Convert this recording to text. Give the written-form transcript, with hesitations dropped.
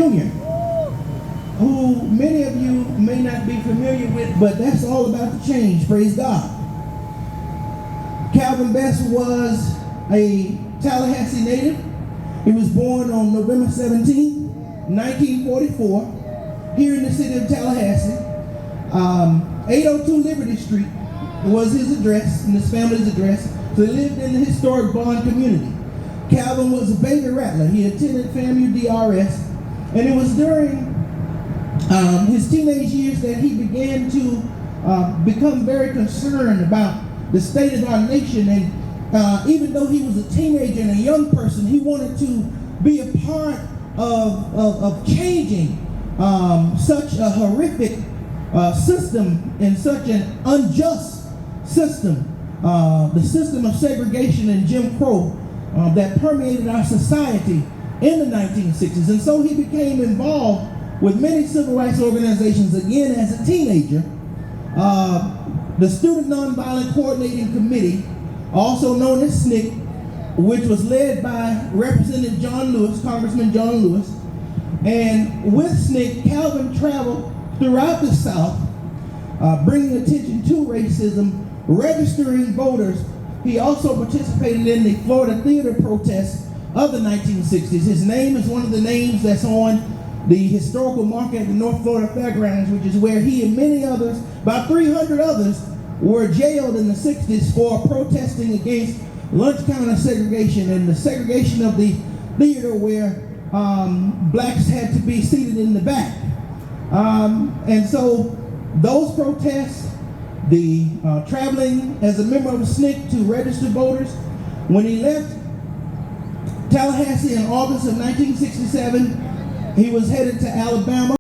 Jr., who many of you may not be familiar with, but that's all about to change, praise God. Calvin Bess was a Tallahassee native. He was born on November 17, 1944, here in the city of Tallahassee. 802 Liberty Street was his address and his family's address. So he lived in the historic Bond community. Calvin was a baby rattler. He attended FAMU DRS, and it was during his teenage years that he began to become very concerned about the state of our nation. And even though he was a teenager and a young person, he wanted to be a part of changing such a horrific system and such an unjust system, the system of segregation and Jim Crow that permeated our society in the 1960s. And so he became involved with many civil rights organizations again as a teenager. The Student Nonviolent Coordinating Committee, also known as SNCC, which was led by Representative John Lewis, Congressman John Lewis. And with SNCC, Calvin traveled throughout the South, bringing attention to racism, registering voters. He also participated in the Florida theater protests of the 1960s. His name is one of the names that's on the historical marker at the North Florida Fairgrounds, which is where he and many others, about 300 others, were jailed in the 60s for protesting against lunch counter segregation and the segregation of the theater where blacks had to be seated in the back. And so those protests, the traveling as a member of SNCC to register voters, when he left Tallahassee in August of 1967, he was headed to Alabama.